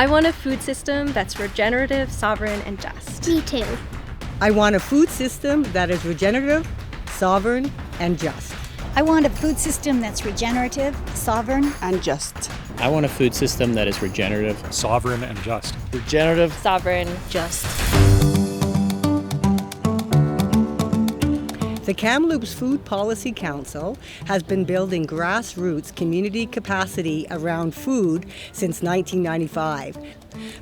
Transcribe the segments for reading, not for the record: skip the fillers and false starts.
I want a food system that's regenerative, sovereign, and just. Me too. I want a food system that is regenerative, sovereign, and just. I want a food system that's regenerative, sovereign, and just. I want a food system that is regenerative, sovereign, and just. Regenerative, sovereign, just. The Kamloops Food Policy Council has been building grassroots community capacity around food since 1995.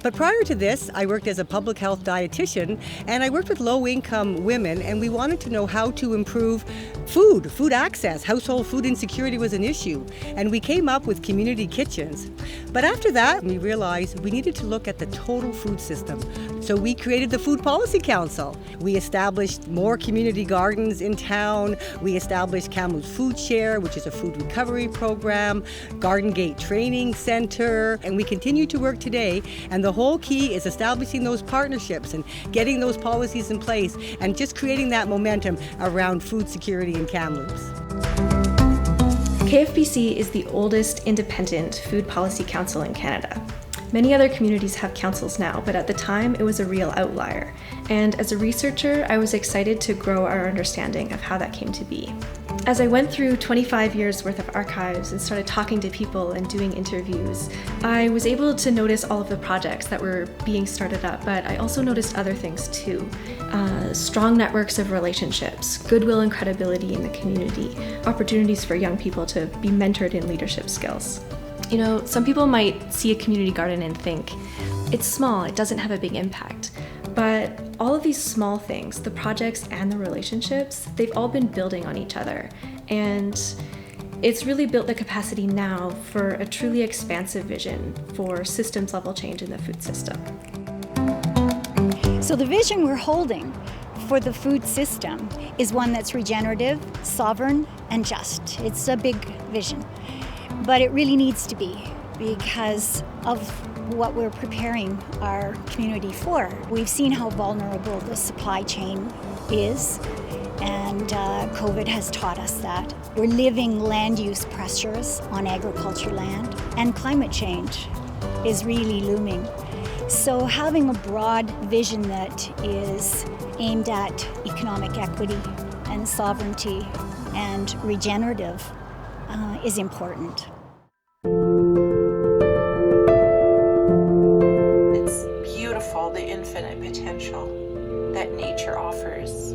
But prior to this, I worked as a public health dietitian, and I worked with low-income women, and we wanted to know how to improve food access. Household food insecurity was an issue, and we came up with community kitchens. But after that, we realized we needed to look at the total food system. So we created the Food Policy Council. We established more community gardens in town. We established Kamloops Food Share, which is a food recovery program, Garden Gate Training Center, and we continue to work today. And the whole key is establishing those partnerships and getting those policies in place and just creating that momentum around food security in Kamloops. KFPC is the oldest independent food policy council in Canada. Many other communities have councils now, but at the time it was a real outlier. And as a researcher, I was excited to grow our understanding of how that came to be. As I went through 25 years worth of archives and started talking to people and doing interviews, I was able to notice all of the projects that were being started up, but I also noticed other things too. Strong networks of relationships, goodwill and credibility in the community, opportunities for young people to be mentored in leadership skills. You know, some people might see a community garden and think, it's small, it doesn't have a big impact. But all of these small things, the projects and the relationships, they've all been building on each other. And it's really built the capacity now for a truly expansive vision for systems level change in the food system. So the vision we're holding for the food system is one that's regenerative, sovereign, and just. It's a big vision, but it really needs to be because of what we're preparing our community for. We've seen how vulnerable the supply chain is, and COVID has taught us that. We're living land use pressures on agriculture land, and climate change is really looming. So having a broad vision that is aimed at economic equity and sovereignty and regenerative is important. The infinite potential that nature offers.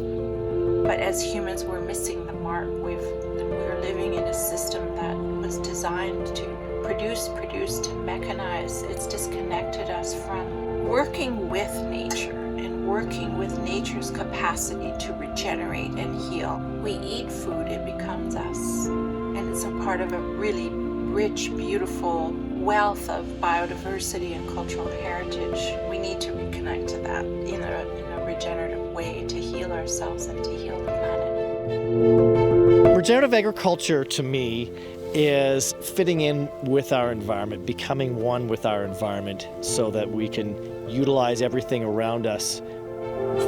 But as humans, we're missing the mark. We're living in a system that was designed to produce, to mechanize. It's disconnected us from working with nature and working with nature's capacity to regenerate and heal. We eat food, it becomes us. And it's a part of a really rich, beautiful wealth of biodiversity and cultural heritage. We need to reconnect to that in a regenerative way to heal ourselves and to heal the planet. Regenerative agriculture to me is fitting in with our environment, becoming one with our environment so that we can utilize everything around us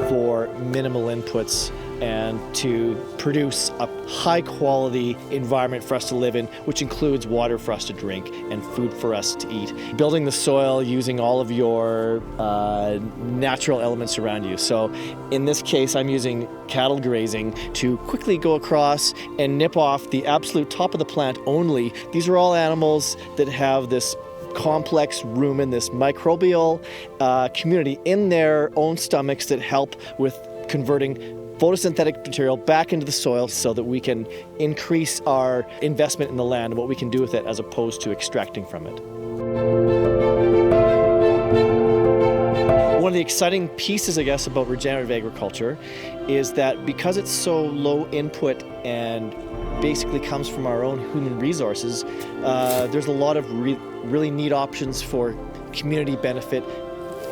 for minimal inputs and to produce a high quality environment for us to live in, which includes water for us to drink and food for us to eat. Building the soil using all of your natural elements around you. So in this case, I'm using cattle grazing to quickly go across and nip off the absolute top of the plant only. These are all animals that have this complex rumen, this microbial community in their own stomachs that help with converting photosynthetic material back into the soil so that we can increase our investment in the land and what we can do with it as opposed to extracting from it. One of the exciting pieces, I guess, about regenerative agriculture is that because it's so low input and basically comes from our own human resources, there's a lot of really neat options for community benefit,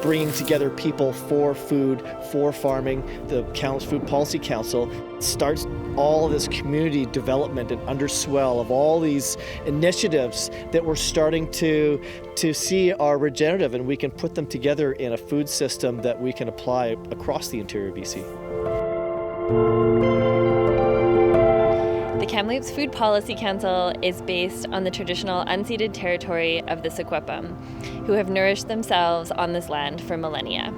bringing together people for food, for farming. The Kamloops Food Policy Council starts all of this community development and underswell of all these initiatives that we're starting to see are regenerative, and we can put them together in a food system that we can apply across the interior BC. The Kamloops Food Policy Council is based on the traditional unceded territory of the Secwepemc, who have nourished themselves on this land for millennia.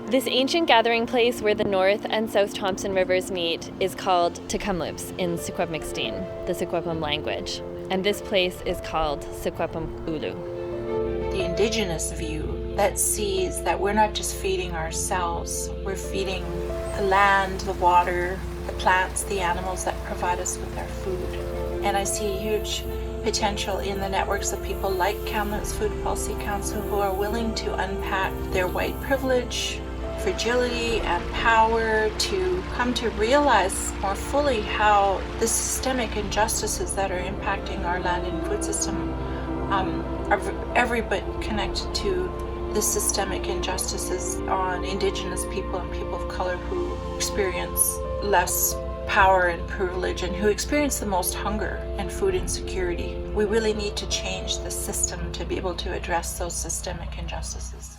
This ancient gathering place where the North and South Thompson rivers meet is called Kamloops in Secwepemctsteen, the Secwepemc language, and this place is called Secwepemc Ulu. The Indigenous view that sees that we're not just feeding ourselves, we're feeding the land, the water, the plants, the animals that provide us with our food. And I see huge potential in the networks of people like Kamloops Food Policy Council who are willing to unpack their white privilege, fragility, and power to come to realize more fully how the systemic injustices that are impacting our land and food system are every bit connected to the systemic injustices on Indigenous people and people of color who experience less power and privilege and who experience the most hunger and food insecurity. We really need to change the system to be able to address those systemic injustices.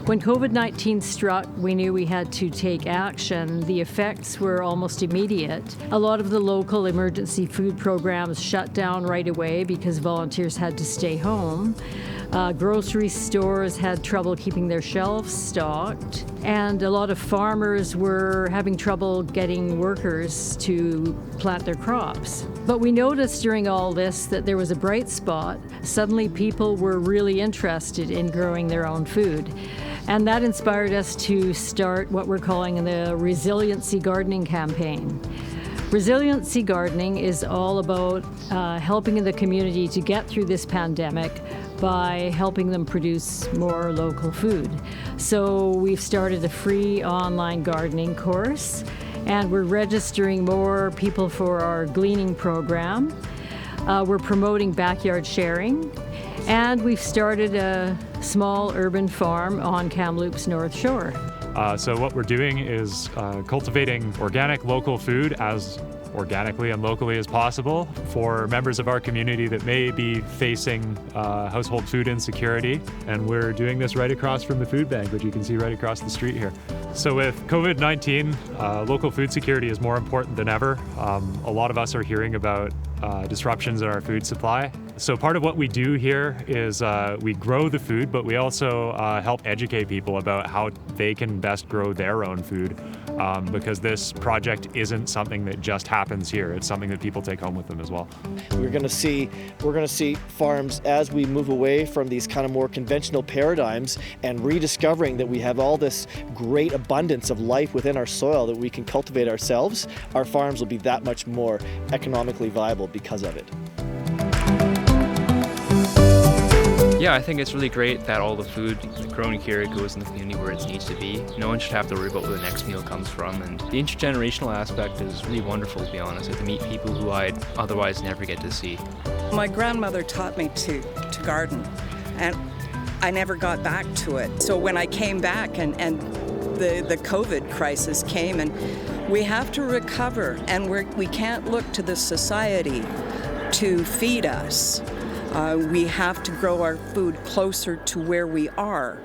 When COVID-19 struck, we knew we had to take action. The effects were almost immediate. A lot of the local emergency food programs shut down right away because volunteers had to stay home. Grocery stores had trouble keeping their shelves stocked, and a lot of farmers were having trouble getting workers to plant their crops. But we noticed during all this that there was a bright spot. Suddenly people were really interested in growing their own food. And that inspired us to start what we're calling the Resiliency Gardening campaign. Resiliency gardening is all about helping the community to get through this pandemic by helping them produce more local food. So we've started a free online gardening course, and we're registering more people for our gleaning program. We're promoting backyard sharing, and we've started a small urban farm on Kamloops North Shore. So what we're doing is cultivating organic local food as organically and locally as possible for members of our community that may be facing household food insecurity. And we're doing this right across from the food bank, which you can see right across the street here. So with COVID-19, local food security is more important than ever. A lot of us are hearing about disruptions in our food supply. So part of what we do here is we grow the food, but we also help educate people about how they can best grow their own food, because this project isn't something that just happens here. It's something that people take home with them as well. We're going to see farms as we move away from these kind of more conventional paradigms and rediscovering that we have all this great abundance of life within our soil that we can cultivate ourselves. Our farms will be that much more economically viable because of it. Yeah, I think it's really great that all the food grown here goes in the community where it needs to be. No one should have to worry about where the next meal comes from, and the intergenerational aspect is really wonderful, to be honest. To meet people who I'd otherwise never get to see. My grandmother taught me to garden, and I never got back to it. So when I came back and the COVID crisis came, and we have to recover, and we can't look to the society to feed us. We have to grow our food closer to where we are.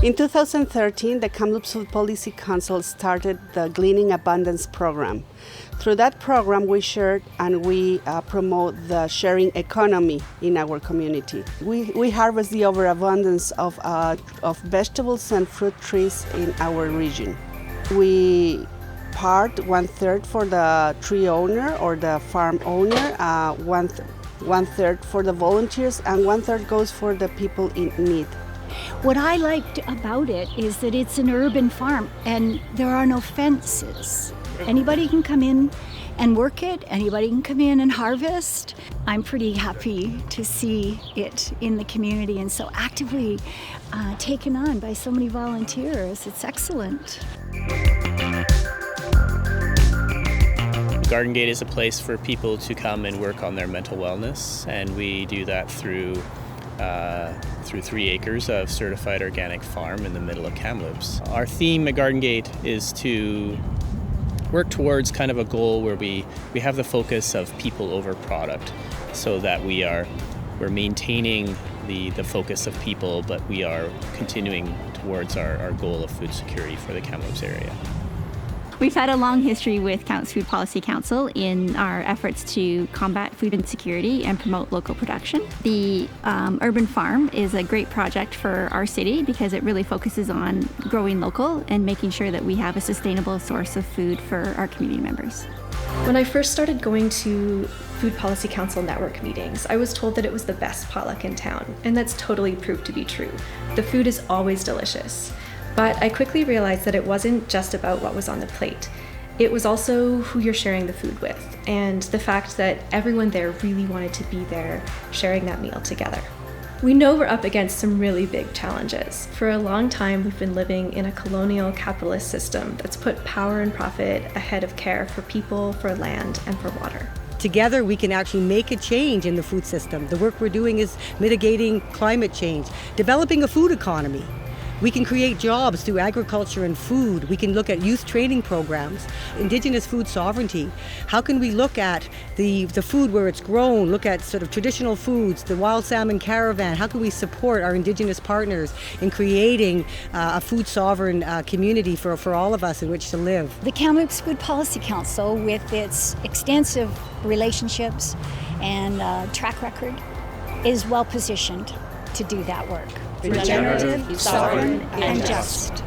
In 2013, the Kamloops Food Policy Council started the Gleaning Abundance program. Through that program, we shared and we promote the sharing economy in our community. We harvest the overabundance of vegetables and fruit trees in our region. We part 1/3 for the tree owner or the farm owner, 1/3 for the volunteers, and 1/3 goes for the people in need. What I liked about it is that it's an urban farm and there are no fences. Anybody can come in and work it, anybody can come in and harvest. I'm pretty happy to see it in the community and so actively taken on by so many volunteers. It's excellent. Garden Gate is a place for people to come and work on their mental wellness, and we do that through 3 acres of certified organic farm in the middle of Kamloops. Our theme at Garden Gate is to work towards kind of a goal where we have the focus of people over product, so that we're maintaining the focus of people, but we are continuing towards our goal of food security for the Kamloops area. We've had a long history with Kamloops Food Policy Council in our efforts to combat food insecurity and promote local production. The urban farm is a great project for our city because it really focuses on growing local and making sure that we have a sustainable source of food for our community members. When I first started going to Food Policy Council network meetings, I was told that it was the best potluck in town, and that's totally proved to be true. The food is always delicious. But I quickly realized that it wasn't just about what was on the plate. It was also who you're sharing the food with, and the fact that everyone there really wanted to be there sharing that meal together. We know we're up against some really big challenges. For a long time, we've been living in a colonial capitalist system that's put power and profit ahead of care for people, for land, and for water. Together, we can actually make a change in the food system. The work we're doing is mitigating climate change, developing a food economy. We can create jobs through agriculture and food. We can look at youth training programs, Indigenous food sovereignty. How can we look at the food where it's grown, look at sort of traditional foods, the wild salmon caravan? How can we support our Indigenous partners in creating a food sovereign community for all of us in which to live? The Kamloops Food Policy Council, with its extensive relationships and track record, is well positioned to do that work. Regenerative, sovereign, and just.